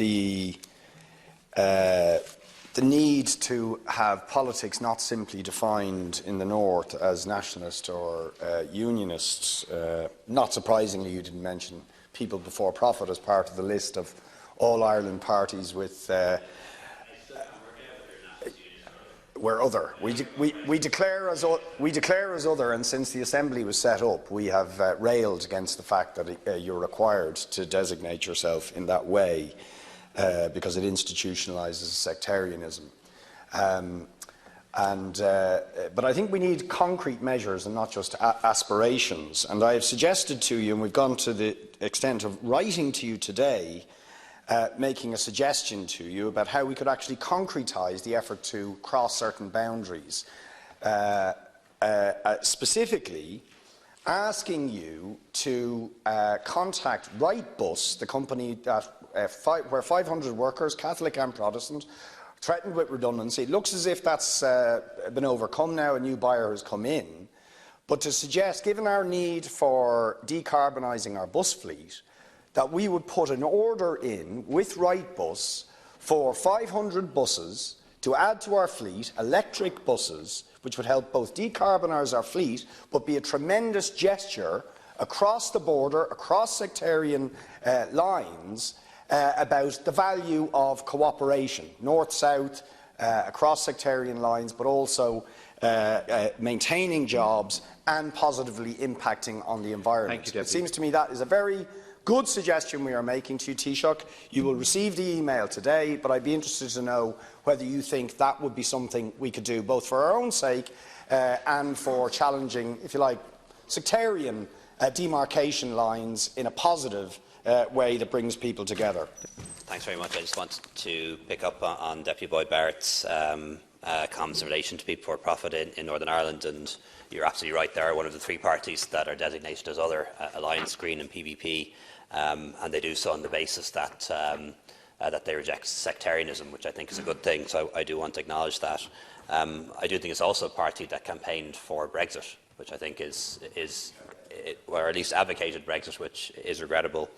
the need to have politics not simply defined in the north as nationalist or unionists. Not surprisingly, you didn't mention People Before Profit as part of the list of all-Ireland parties with we're other. We declare as other, and since the Assembly was set up, we have railed against the fact that you're required to designate yourself in that way because it institutionalises sectarianism. But I think we need concrete measures and not just aspirations. And I have suggested to you, and we've gone to the extent of writing to you today, making a suggestion to you about how we could actually concretise the effort to cross certain boundaries. Specifically, asking you to contact Wrightbus, the company that, where 500 workers, Catholic and Protestant, threatened with redundancy. It looks as if that's been overcome now, a new buyer has come in. But to suggest, given our need for decarbonising our bus fleet, that we would put an order in with Wrightbus for 500 buses to add to our fleet, electric buses, which would help both decarbonise our fleet, but be a tremendous gesture across the border, across sectarian lines, about the value of cooperation, north-south, across sectarian lines, but also maintaining jobs and positively impacting on the environment. It seems to me that is a very good suggestion we are making to you, Taoiseach. You will receive the email today, but I'd be interested to know whether you think that would be something we could do, both for our own sake and for challenging, if you like, sectarian demarcation lines in a positive way that brings people together. Thanks very much. I just want to pick up on Deputy Boyd Barrett's comments in relation to People Before Profit in Northern Ireland, and you're absolutely right. They are one of the three parties that are designated as other: Alliance, Green and PVP, and they do so on the basis that that they reject sectarianism, which I think is a good thing. So I do want to acknowledge that. I do think it's also a party that campaigned for Brexit, which I think or at least advocated Brexit, which is regrettable.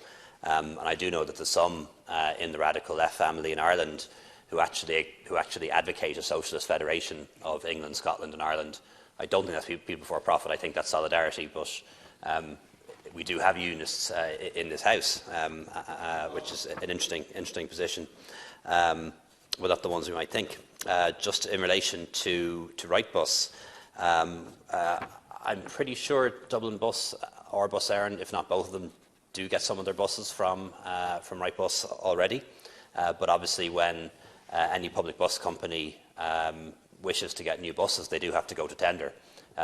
And I do know that there's some in the radical left family in Ireland who actually advocate a socialist federation of England, Scotland and Ireland. I don't think that's People Before Profit. I think that's solidarity. But we do have unionists in this House, which is an interesting position. Well, not the ones we might think. Just in relation to Wrightbus, I'm pretty sure Dublin Bus or Bus Éireann, if not both of them, do get some of their buses from Wrightbus already. But obviously, when any public bus company wishes to get new buses, they do have to go to tender.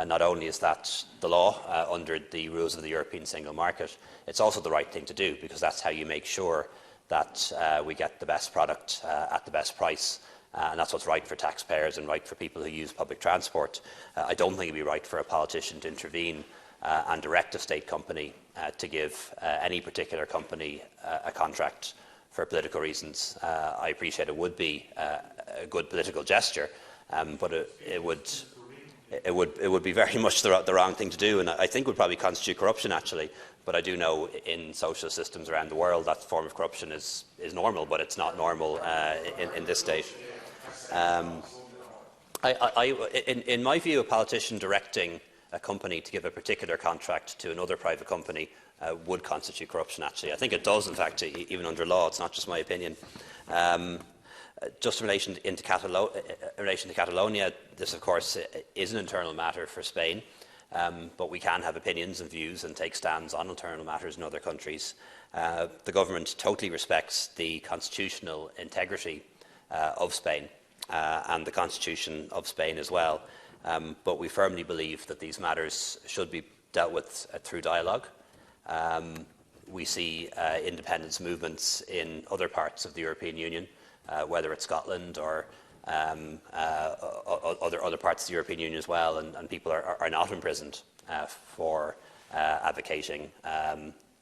Not only is that the law under the rules of the European single market, it's also the right thing to do, because that's how you make sure that we get the best product at the best price. And that's what's right for taxpayers and right for people who use public transport. I don't think it would be right for a politician to intervene and direct a state company to give any particular company a contract for political reasons. I appreciate it would be a good political gesture, but it would be very much the wrong thing to do, and I think would probably constitute corruption, actually. But I do know in socialist systems around the world that form of corruption is normal, but it's not normal in this state. In my view, a politician directing a company to give a particular contract to another private company would constitute corruption, actually. I think it does, in fact, even under law. It's not just my opinion. Just in relation to Catalonia, this, of course, is an internal matter for Spain, but we can have opinions and views and take stands on internal matters in other countries. The government totally respects the constitutional integrity of Spain and the Constitution of Spain as well. But we firmly believe that these matters should be dealt with through dialogue. We see independence movements in other parts of the European Union, whether it's Scotland or other parts of the European Union as well, and people are not imprisoned for advocating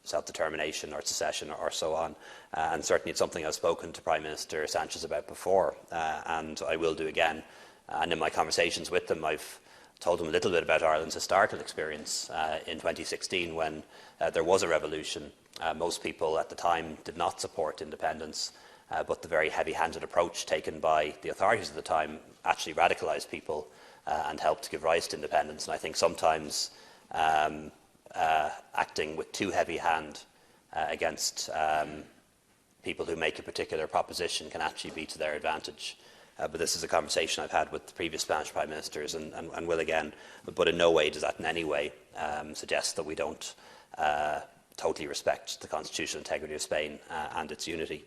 self-determination or secession or so on. And certainly it's something I've spoken to Prime Minister Sanchez about before, and I will do again. And in my conversations with them, I've told them a little bit about Ireland's historical experience in 2016 when there was a revolution. Most people at the time did not support independence, but the very heavy-handed approach taken by the authorities at the time actually radicalised people and helped to give rise to independence. And I think sometimes acting with too heavy hand against people who make a particular proposition can actually be to their advantage. But this is a conversation I've had with the previous Spanish Prime Ministers and will again, but in no way does that in any way suggest that we don't totally respect the constitutional integrity of Spain and its unity.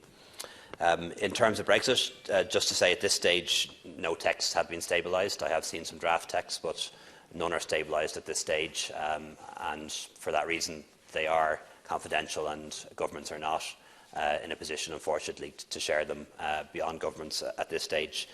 In terms of Brexit, just to say at this stage, no texts have been stabilised. I have seen some draft texts, but none are stabilised at this stage, and for that reason they are confidential and governments are not in a position, unfortunately, to share them beyond governments at this stage.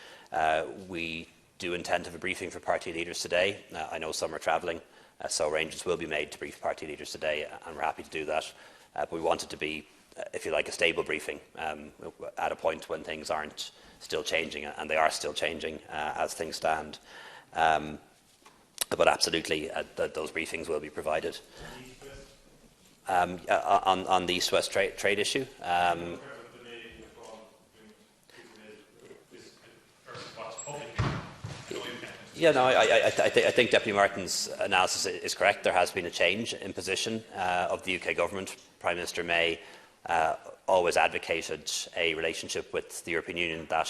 We do intend to have a briefing for party leaders today. I know some are travelling, so arrangements will be made to brief party leaders today, and we're happy to do that. But we want it to be, if you like, a stable briefing at a point when things aren't still changing, and they are still changing as things stand. But absolutely, those briefings will be provided. On the East-West trade issue. Yeah, no, I think Deputy Martin's analysis is correct. There has been a change in position of the UK government. Prime Minister May always advocated a relationship with the European Union that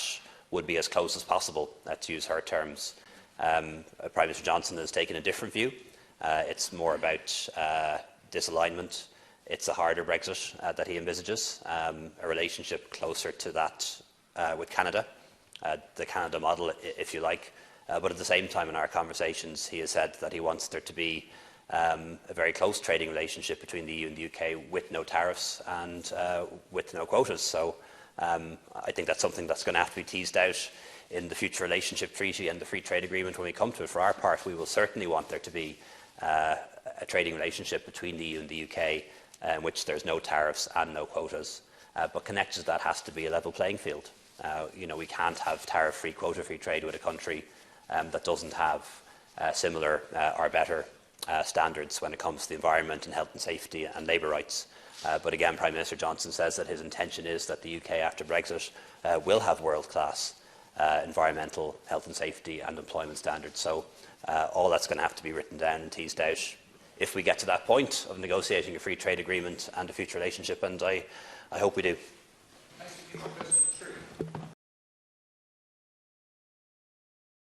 would be as close as possible, to use her terms. Prime Minister Johnson has taken a different view. It's more about disalignment. It's a harder Brexit that he envisages, a relationship closer to that with Canada, the Canada model, if you like. But at the same time, in our conversations, he has said that he wants there to be a very close trading relationship between the EU and the UK with no tariffs and with no quotas. So I think that's something that's going to have to be teased out in the future relationship treaty and the free trade agreement when we come to it. For our part, we will certainly want there to be a trading relationship between the EU and the UK in which there's no tariffs and no quotas. But connected to that has to be a level playing field. We can't have tariff-free, quota-free trade with a country that doesn't have similar or better standards when it comes to the environment and health and safety and labour rights. But again, Prime Minister Johnson says that his intention is that the UK after Brexit will have world-class environmental, health and safety and employment standards. So all that's going to have to be written down and teased out if we get to that point of negotiating a free trade agreement and a future relationship, and I hope we do.